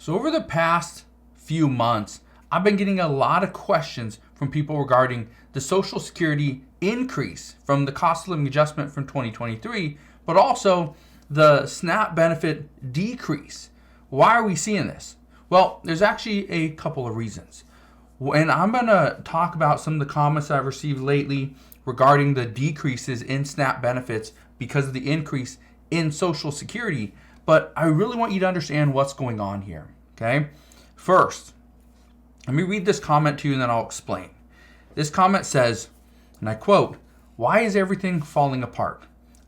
So over the past few months, I've been getting a lot of questions from people regarding the Social Security increase from the cost of living adjustment from 2023, but also the SNAP benefit decrease. Why are we seeing this? Well, there's actually a couple of reasons. And I'm going to talk about some of the comments I've received lately regarding the decreases in SNAP benefits because of the increase in Social Security. But I really want you to understand what's going on here, okay? First, let me read this comment to you and then I'll explain. This comment says, and I quote, "Why is everything falling apart?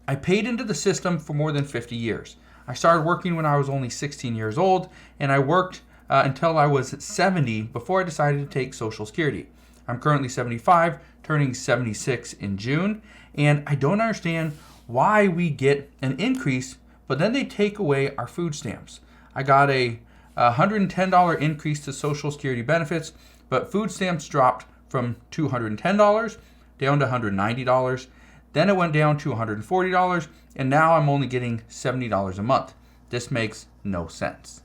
I paid into the system for more than 50 years. I started working when I was only 16 years old, and I worked until I was 70 before I decided to take Social Security. I'm currently 75, turning 76 in June, and I don't understand why we get an increase, but then they take away our food stamps. I got a $110 increase to Social Security benefits, but food stamps dropped from $210 down to $190. Then it went down to $140, and now I'm only getting $70 a month. This makes no sense."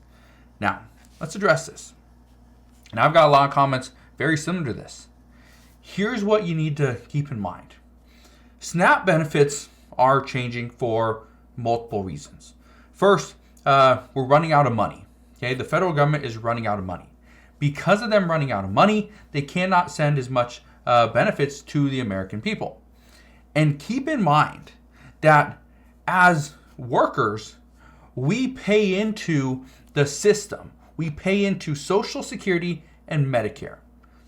Now, let's address this. And I've got a lot of comments very similar to this. Here's what you need to keep in mind. SNAP benefits are changing for multiple reasons. First, we're running out of money. Okay, the federal government is running out of money. Because of them running out of money, they cannot send as much benefits to the American people. And keep in mind that as workers, we pay into the system. We pay into Social Security and Medicare.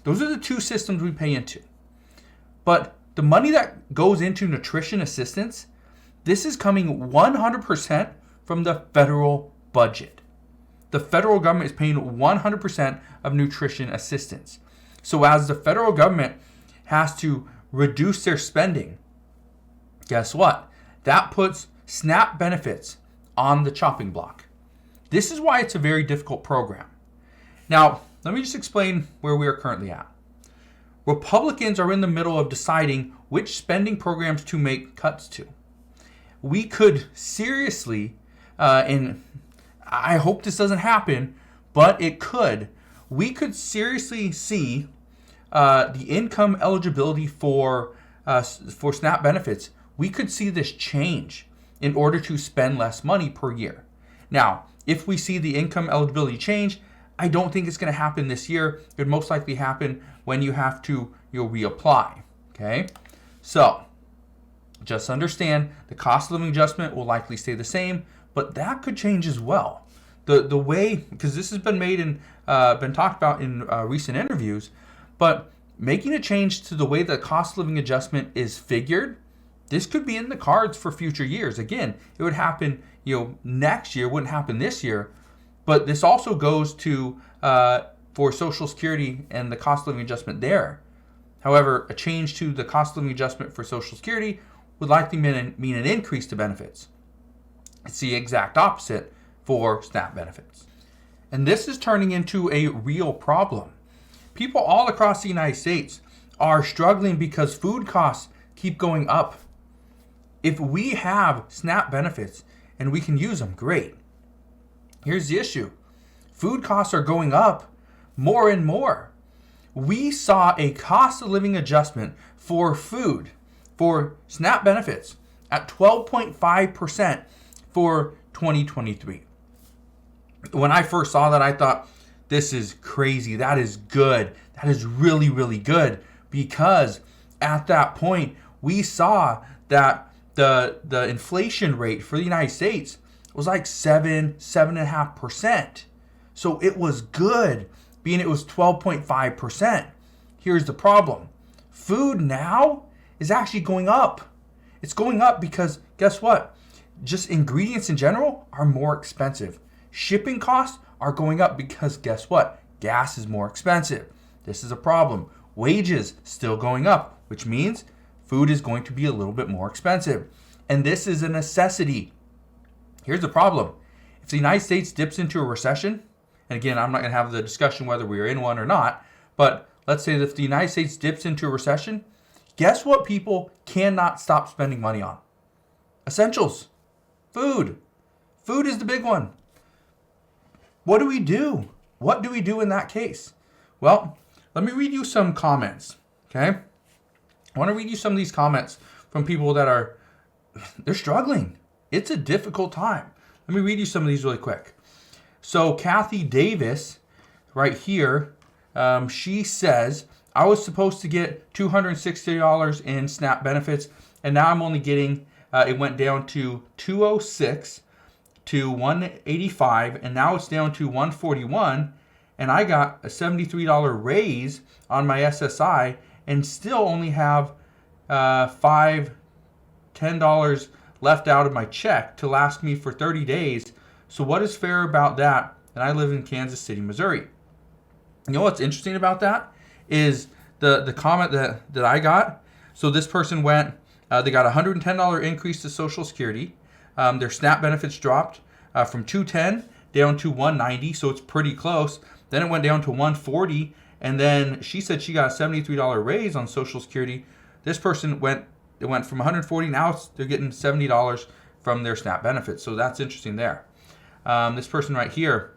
Those are the two systems we pay into. But the money that goes into nutrition assistance, this is coming 100% from the federal budget. The federal government is paying 100% of nutrition assistance. So as the federal government has to reduce their spending, guess what? That puts SNAP benefits on the chopping block. This is why it's a very difficult program. Now, let me just explain where we are currently at. Republicans are in the middle of deciding which spending programs to make cuts to. We could seriously, and I hope this doesn't happen, but it could. We could seriously see the income eligibility for SNAP benefits. We could see this change in order to spend less money per year. Now, if we see the income eligibility change, I don't think it's going to happen this year. It would most likely happen when you have to reapply. Okay, so just understand the cost of living adjustment will likely stay the same, but that could change as well. The way, because this has been made and been talked about in recent interviews, but making a change to the way the cost of living adjustment is figured, this could be in the cards for future years. Again, it would happen, next year, wouldn't happen this year, but this also goes to for Social Security and the cost of living adjustment there. However, a change to the cost of living adjustment for Social Security would likely mean an increase to benefits. It's the exact opposite for SNAP benefits. And this is turning into a real problem. People all across the United States are struggling because food costs keep going up. If we have SNAP benefits and we can use them, great. Here's the issue. Food costs are going up more and more. We saw a cost of living adjustment for food, for SNAP benefits, at 12.5% for 2023. When I first saw that, I thought, this is crazy. That is good. That is really, really good. Because at that point, we saw that the inflation rate for the United States was like 7.5%. So it was good, being it was 12.5%. Here's the problem. Food now is actually going up. It's going up because guess what? Just ingredients in general are more expensive. Shipping costs are going up because guess what? Gas is more expensive. This is a problem. Wages still going up, which means food is going to be a little bit more expensive. And this is a necessity. Here's the problem. If the United States dips into a recession, and again, I'm not going to have the discussion whether we are in one or not, but let's say that if the United States dips into a recession, guess what people cannot stop spending money on? Essentials. Food. Food is the big one. What do we do? What do we do in that case? Well, let me read you some comments, okay? I want to read you some of these comments from people that they're struggling. It's a difficult time. Let me read you some of these really quick. So Kathy Davis, right here, she says, I was supposed to get $260 in SNAP benefits, and now I'm only getting, it went down to $206 to $185, and now it's down to $141, and I got a $73 raise on my SSI, and still only have $10 left out of my check to last me for 30 days. So what is fair about that? And I live in Kansas City, Missouri. You know what's interesting about that is the comment that I got. So this person went, they got a $110 increase to Social Security. Their SNAP benefits dropped from $210 down to $190, so it's pretty close. Then it went down to $140, and then she said she got a $73 raise on Social Security. This person it went from $140, now they're getting $70 from their SNAP benefits. So that's interesting there. This person right here,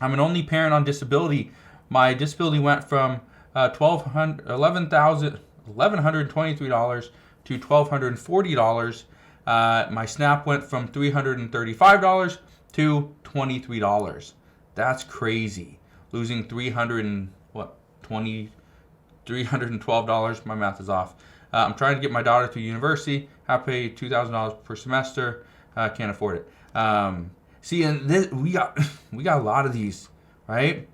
I'm an only parent on disability. My disability went from $1,123 to $1,240. My SNAP went from $335 to $23. That's crazy. Losing $312. My math is off. I'm trying to get my daughter through university. I pay $2,000 per semester. Can't afford it. See, and this, we got a lot of these, right?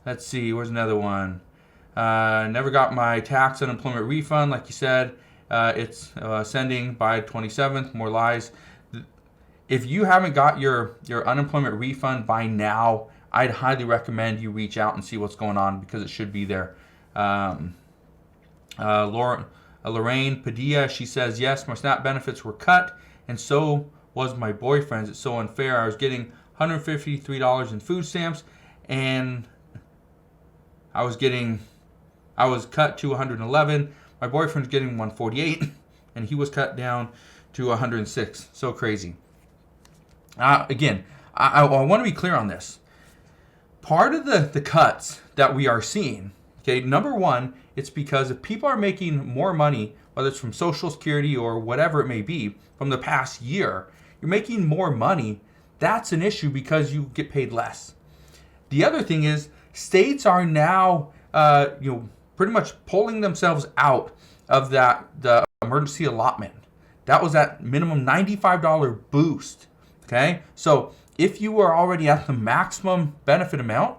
Let's see. Where's another one? Never got my tax unemployment refund, like you said. It's sending by 27th. More lies. If you haven't got your unemployment refund by now, I'd highly recommend you reach out and see what's going on, because it should be there. Lorraine Padilla, she says, yes, my SNAP benefits were cut, and so was my boyfriend's. It's so unfair. I was getting $153 in food stamps, and I was cut to $111. My boyfriend's getting $148, and he was cut down to $106. So crazy. Again, I want to be clear on this. Part of the cuts that we are seeing, okay, number one, it's because if people are making more money, whether it's from Social Security or whatever it may be, from the past year, you're making more money, that's an issue because you get paid less. The other thing is states are now pretty much pulling themselves out of the emergency allotment. That was that minimum $95 boost. Okay, so if you were already at the maximum benefit amount,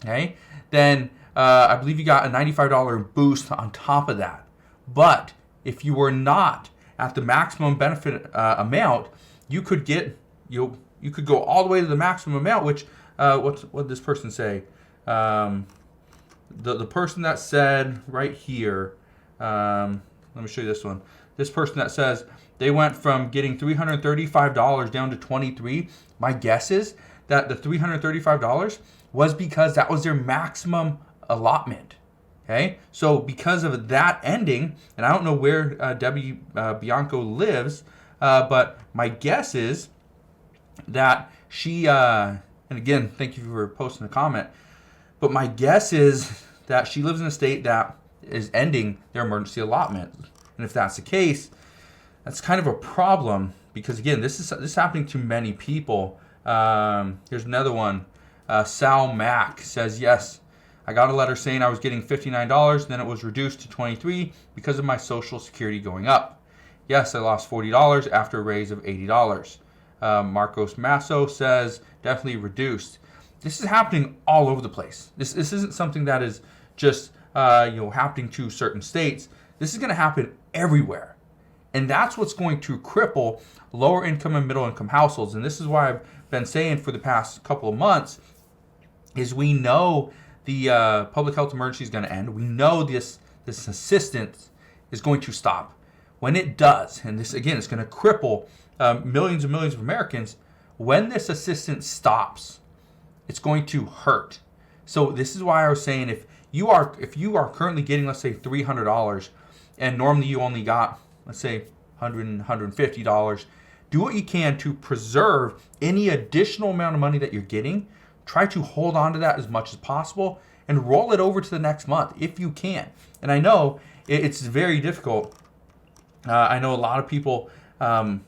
okay, then I believe you got a $95 boost on top of that. But if you were not at the maximum benefit amount, you could get you could go all the way to the maximum amount. Which what did this person say? The person that said right here. Let me show you this one. This person that says they went from getting $335 down to $23. My guess is that the $335 was because that was their maximum allotment. Okay, so because of that ending, and I don't know where Debbie Bianco lives, but my guess is that she, and again, thank you for posting a comment, but my guess is that she lives in a state that is ending their emergency allotment. And if that's the case, that's kind of a problem, because again, this is happening to many people. Here's another one. Sal Mack says, yes, I got a letter saying I was getting $59, then it was reduced to $23 because of my Social Security going up. Yes, I lost $40 after a raise of $80. Marcos Masso says, definitely reduced. This is happening all over the place. This isn't something that is just happening to certain states. This is going to happen everywhere. And that's what's going to cripple lower income and middle income households. And this is why I've been saying for the past couple of months is we know the public health emergency is going to end. We know this assistance is going to stop. When it does, and this again is going to cripple millions and millions of Americans, when this assistance stops, it's going to hurt. So this is why I was saying if you are currently getting, let's say, $300, and normally you only got, let's say, $100, $150, do what you can to preserve any additional amount of money that you're getting try to hold on to that as much as possible and roll it over to the next month if you can. And I know it's very difficult. I know a lot of people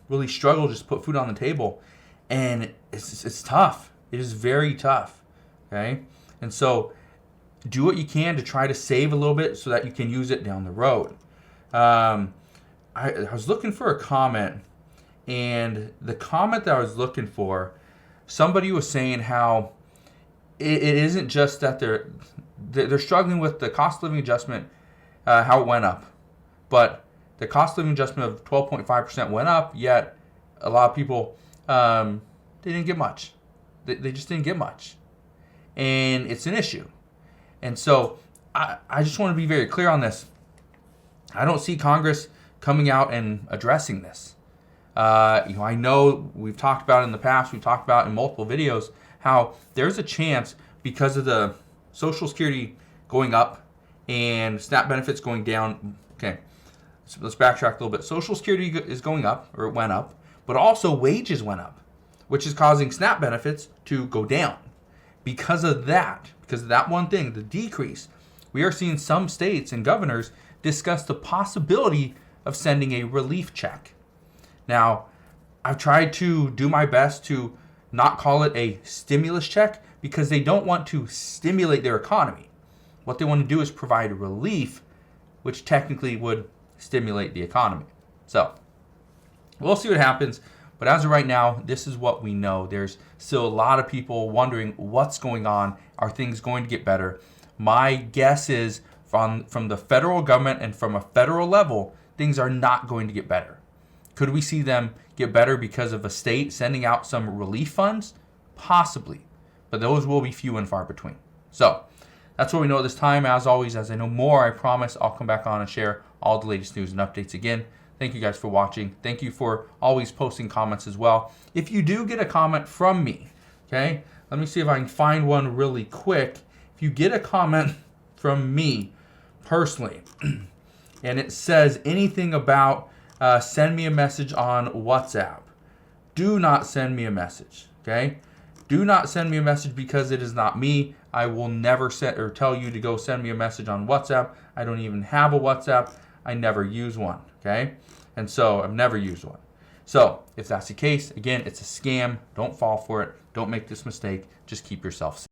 really struggle just to put food on the table, and it's tough. It is very tough. Okay, and so do what you can to try to save a little bit so that you can use it down the road. I was looking for a comment, and the comment that I was looking for, somebody was saying how it isn't just that they're struggling with the cost of living adjustment, how it went up, but the cost of living adjustment of 12.5% went up, yet a lot of people they didn't get much. They just didn't get much, and it's an issue. And so I just want to be very clear on this. I don't see Congress coming out and addressing this. I know we've talked about it in the past, we've talked about in multiple videos, how there's a chance because of the Social Security going up and SNAP benefits going down. Okay, so let's backtrack a little bit. Social Security is going up, or it went up, but also wages went up, which is causing SNAP benefits to go down. Because of that one thing, the decrease, we are seeing some states and governors discuss the possibility of sending a relief check. Now, I've tried to do my best to not call it a stimulus check because they don't want to stimulate their economy. What they want to do is provide relief, which technically would stimulate the economy. So, we'll see what happens. But as of right now, this is what we know. There's still a lot of people wondering what's going on. Are things going to get better? My guess is from the federal government and from a federal level, things are not going to get better. Could we see them get better because of a state sending out some relief funds? Possibly. But those will be few and far between. So that's what we know at this time. As always, as I know more, I promise I'll come back on and share all the latest news and updates again. Thank you guys for watching. Thank you for always posting comments as well. If you do get a comment from me, okay, let me see if I can find one really quick. If you get a comment from me personally, and it says anything about send me a message on WhatsApp, do not send me a message, okay? Do not send me a message because it is not me. I will never tell you to go send me a message on WhatsApp. I don't even have a WhatsApp. I never use one, okay? And so I've never used one. So if that's the case, again, it's a scam. Don't fall for it. Don't make this mistake. Just keep yourself safe.